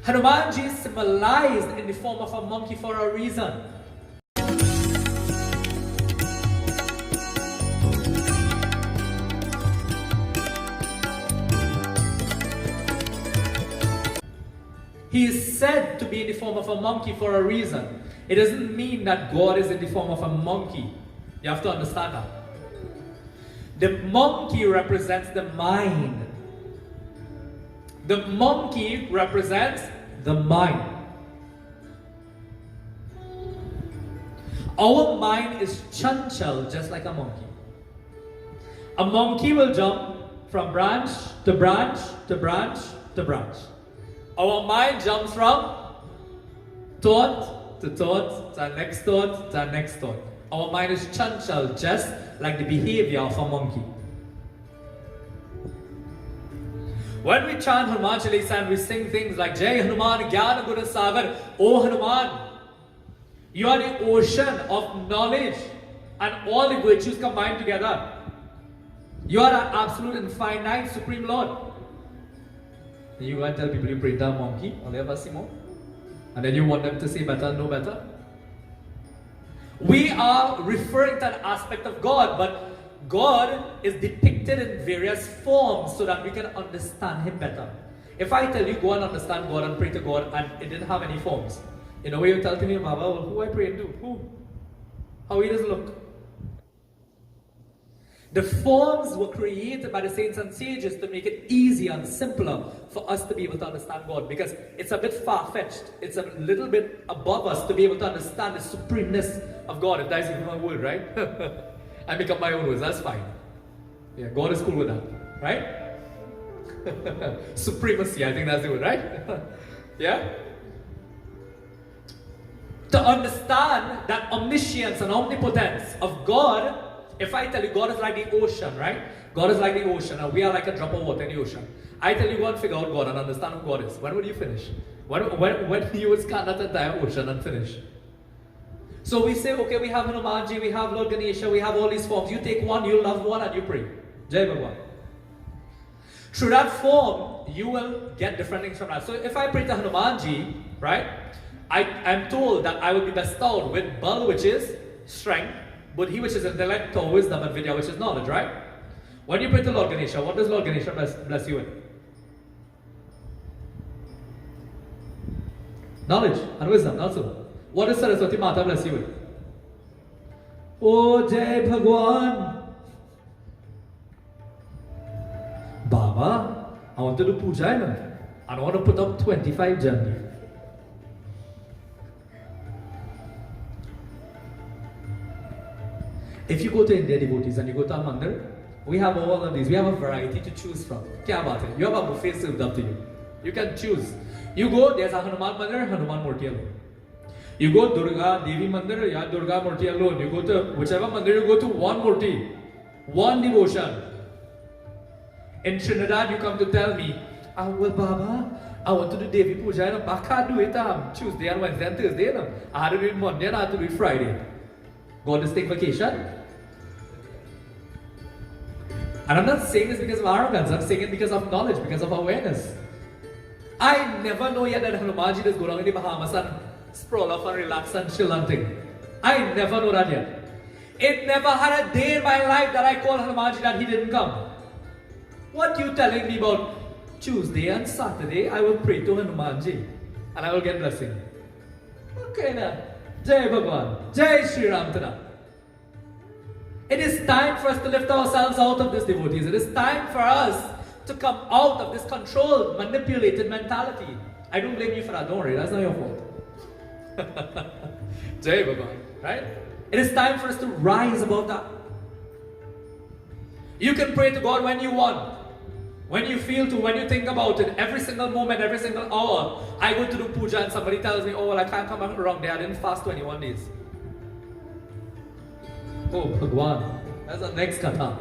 Hanumanji is symbolized in the form of a monkey for a reason. He is said to be in the form of a monkey for a reason. It doesn't mean that God is in the form of a monkey. You have to understand that. The monkey represents the mind. The monkey represents the mind. Our mind is chanchal, just like a monkey. A monkey will jump from branch to branch to branch to branch. Our mind jumps from thought to thought to our next thought to our next thought. Our mind is chanchal, just like the behavior of a monkey. When we chant Hanuman Chalisa and we sing things like Jai Hanuman Gyana Guna Sagar, O Hanuman, you are the ocean of knowledge and all the virtues combined together. You are an absolute and finite Supreme Lord. And you want to tell people you pray to a monkey, and then you want them to say better, know better. We are referring to an aspect of God, but God is depicted in various forms so that we can understand Him better. If I tell you go and understand God and pray to God and it didn't have any forms, in a way you tell to me, Baba, well, who I pray to? Who? How he does look? The forms were created by the saints and sages to make it easier and simpler for us to be able to understand God, because it's a bit far-fetched. It's a little bit above us to be able to understand the supremeness of God. If that's even a word, right? I make up my own words, that's fine. Yeah, God is cool with that, right? Supremacy, I think that's the word, right? Yeah? To understand that omniscience and omnipotence of God, if I tell you God is like the ocean, right? God is like the ocean and we are like a drop of water in the ocean. I tell you go and figure out God and understand who God is. When will you finish? When you will scan that entire ocean and finish? So we say, okay, we have Hanumanji, we have Lord Ganesha, we have all these forms. You take one, you love one and you pray. Jai Bhagwan. Through that form, you will get different things from that. So if I pray to Hanumanji, right? I'm told that I will be bestowed with Bal, which is strength, Buddhi, which is intellect, or wisdom, and Vidya, which is knowledge, right? When you pray to Lord Ganesha, what does Lord Ganesha bless you with? Knowledge and wisdom also. What does Saraswati Mata bless you with? Oh Jai Bhagwan. Baba, I want to do puja, and I want to put up 25 jandi. If you go to India devotees and you go to a mandir, we have all of these. We have a variety to choose from. Kya baat hai? You have a buffet served up to you. You can choose. You go, there's a Hanuman mandir, Hanuman Murti alone. You go Durga Devi mandir, yeah, Durga Murti alone. You go to whichever mandir you go to, one Murti, one devotion. In Trinidad, you come to tell me, well, Baba, I want to do Devi Puja, and I can't do it Tuesday and Wednesday and Thursday. I had to do it Monday and I had to do it Friday. God is taking vacation. And I'm not saying this because of arrogance, I'm saying it because of knowledge, because of awareness. I never know yet that Hanumanji does go down in the Bahamas and sprawl off and relax and chill and think. I never know that yet. It never had a day in my life that I called Hanumanji that he didn't come. What you telling me about Tuesday and Saturday, I will pray to Hanumanji and I will get blessing. Okay now. Jai Bhagwan. Jai Shri Ram Tana. It is time for us to lift ourselves out of this, devotees. It is time for us to come out of this controlled, manipulated mentality. I don't blame you for that, don't worry, that's not your fault. Jai Bhagwan, right? It is time for us to rise above that. You can pray to God when you want, when you feel to, when you think about it, every single moment, every single hour. I go to do puja and somebody tells me, oh, well, I can't come back around there, I didn't fast 21 days. Oh, Bhagwan, that's the next katha,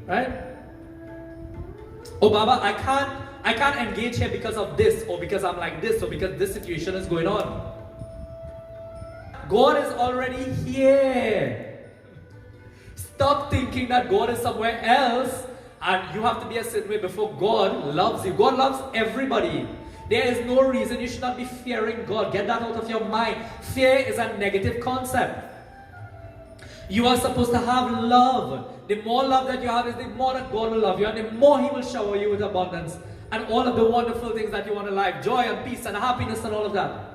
right? Oh, Baba, I can't engage here because of this, or because I'm like this, or because this situation is going on. God is already here. Stop thinking that God is somewhere else and you have to be a certain way before God loves you. God loves everybody. There is no reason you should not be fearing God. Get that out of your mind. Fear is a negative concept. You are supposed to have love. The more love that you have is the more that God will love you, and the more He will shower you with abundance and all of the wonderful things that you want in life. Joy and peace and happiness and all of that.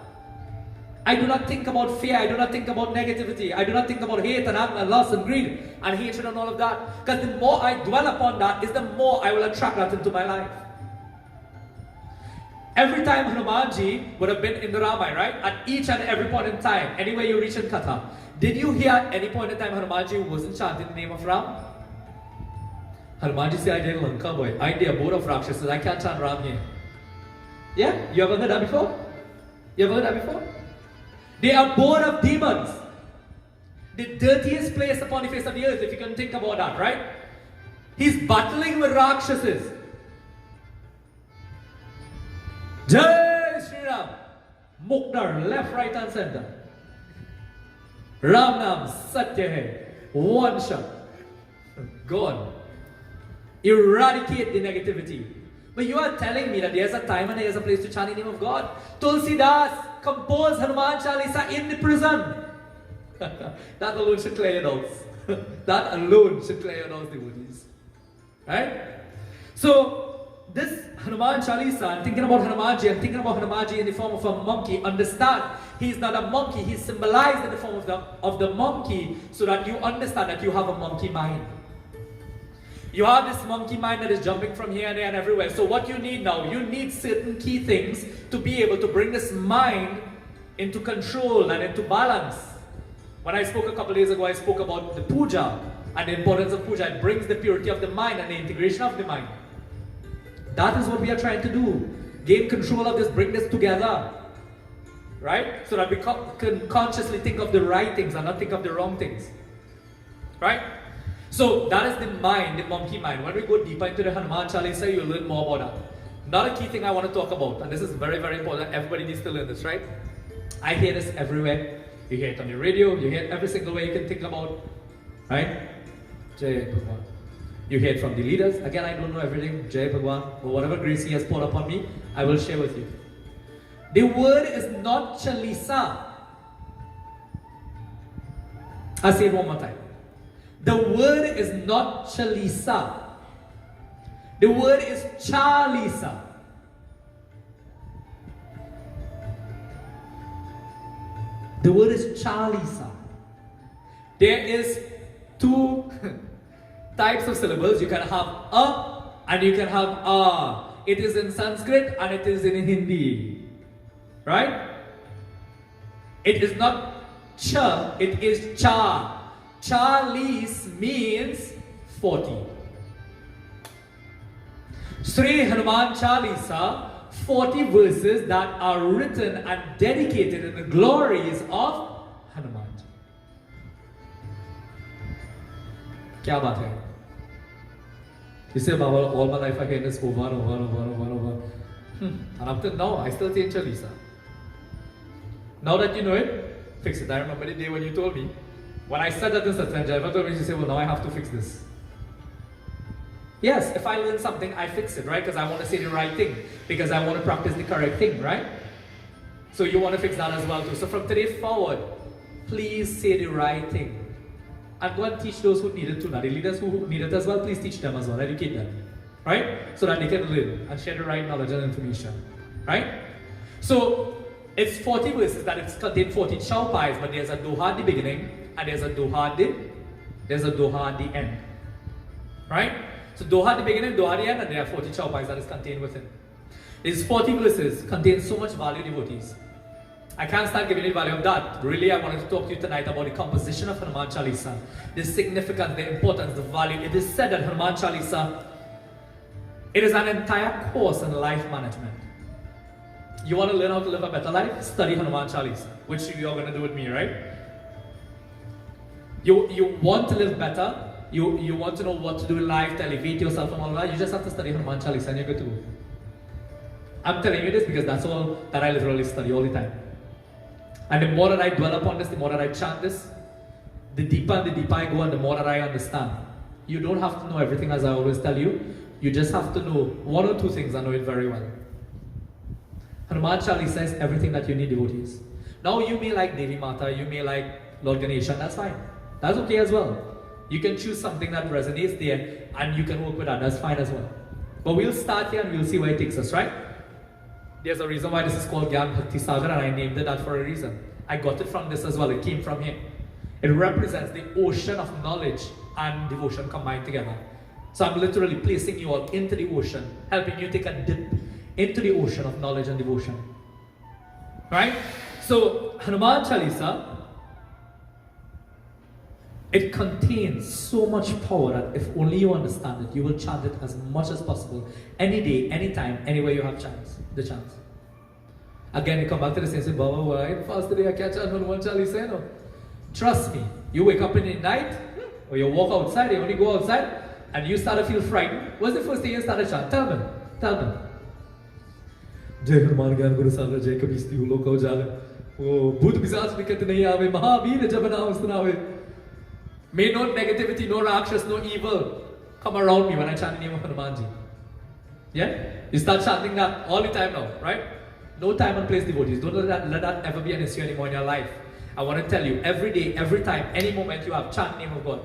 I do not think about fear. I do not think about negativity. I do not think about hate and anger and lust and greed and hatred and all of that. Because the more I dwell upon that is the more I will attract that into my life. Every time Hanumanji would have been in the Ramayana, right? At each and every point in time, anywhere you reach in Katha, did you hear at any point in time Hanumanji wasn't chanting the name of Ram? Hanumanji said, I did Lanka, boy. I did a board of Rakshasas. I can't chant Ram here. Yeah? You ever heard that before? You ever heard that before? They are born of demons. The dirtiest place upon the face of the earth, if you can think about that, right? He's battling with Rakshasas. Jai Shri Ram. Mukdar, left, right and center. Ram Nam, Satya Hai. One shot. Gone. Eradicate the negativity. But you are telling me that there's a time and there's a place to chant the name of God. Tulsidas composed Hanuman Chalisa in the prison. That alone should clear your doubts. That alone should clear your doubts, devotees. Right? So, this Hanuman Chalisa, I'm thinking about Hanumanji, I'm thinking about Hanumanji in the form of a monkey. Understand, he's not a monkey, he's symbolized in the form of the monkey so that you understand that you have a monkey mind. You have this monkey mind that is jumping from here and there and everywhere. So what you need now, you need certain key things to be able to bring this mind into control and into balance. When I spoke a couple days ago, I spoke about the puja and the importance of puja. It brings the purity of the mind and the integration of the mind. That is what we are trying to do. Gain control of this, bring this together. Right? So that we can consciously think of the right things and not think of the wrong things. Right? So that is the mind, the monkey mind. When we go deeper into the Hanuman Chalisa, you'll learn more about that. Another key thing I want to talk about, and this is very, very important. Everybody needs to learn this, right? I hear this everywhere. You hear it on the radio, you hear it every single way you can think about. Right? Jai Bhagwan. You hear it from the leaders. Again, I don't know everything. Jai Bhagwan. But whatever grace He has poured upon me, I will share with you. The word is not Chalisa. I'll say it one more time. The word is not Chalisa. The word is Chalisa. The word is Chalisa. There is two types of syllables. You can have a and you can have a. It is in Sanskrit and it is in Hindi. Right? It is not cha, it is cha. Chalis means 40. Sri Hanuman Chalisa, 40 verses that are written and dedicated in the glories of Hanuman. Kya baat hai? You say, Baba, all my life I hear this over and over and over and over and over. And up till now, I still say Chalisa. Now that you know it, fix it. I remember the day when you told me. When I said that in Satsang, Jaiva told me, she said, well, now I have to fix this. Yes, if I learn something, I fix it, right? Because I want to say the right thing. Because I want to practice the correct thing, right? So you want to fix that as well too. So from today forward, please say the right thing. And go and teach those who need it too. Now the leaders who need it as well, please teach them as well. Educate them. Right? So that they can learn and share the right knowledge and information. Right? So, it's 40 verses that it's contained 40 chaupais, but there's a doha at the beginning and there's a doha at the end. Right? So doha at the beginning, doha at the end, and there are 40 chaupais that is contained within. These 40 verses contain so much value, devotees. I can't start giving you the value of that. Really, I wanted to talk to you tonight about the composition of Hanuman Chalisa, the significance, the importance, the value. It is said that Hanuman Chalisa, it is an entire course in life management. You want to learn how to live a better life? Study Hanuman Chalisa, which you are going to do with me, right? You want to live better, you want to know what to do in life to elevate yourself and all that, you just have to study Hanuman Chalisa and you're good to go. I'm telling you this because that's all that I literally study all the time. And the more that I dwell upon this, the more that I chant this, the deeper I go and the more that I understand. You don't have to know everything, as I always tell you. You just have to know one or two things and know it very well. Hanuman Chalisa is everything that you need, devotees. Now you may like Devi Mata, you may like Lord Ganesha, that's fine. That's okay as well. You can choose something that resonates there and you can work with that, that's fine as well. But we'll start here and we'll see where it takes us, right? There's a reason why this is called Gyan Bhakti Sagar and I named it that for a reason. I got it from this as well, it came from him. It represents the ocean of knowledge and devotion combined together. So I'm literally placing you all into the ocean, helping you take a dip into the ocean of knowledge and devotion. Right? So Hanuman Chalisa, it contains so much power that if only you understand it, you will chant it as much as possible, any day, anytime, anywhere you have the chance. Again, you come back to the same say, Baba, why fast today I catch Hanuman Chalisa? No. Trust me, you wake up in the night, or you walk outside, you only go outside, and you start to feel frightened. What's the first thing you start to chant? Tell them. Jai Hanuman Gyan Guru Sagar Jai Kabis Tihu Lokao Jale. Oh, Bhut Pisach Nikat Nahi Aave, Mahavir Jab Naam Sunave. May no negativity, no rakshas, no evil come around me when I chant the name of Hanumanji. Yeah? You start chanting that all the time now, right? No time and place, devotees. Don't let that ever be an issue anymore in your life. I want to tell you, every day, every time, any moment you have, chant the name of God.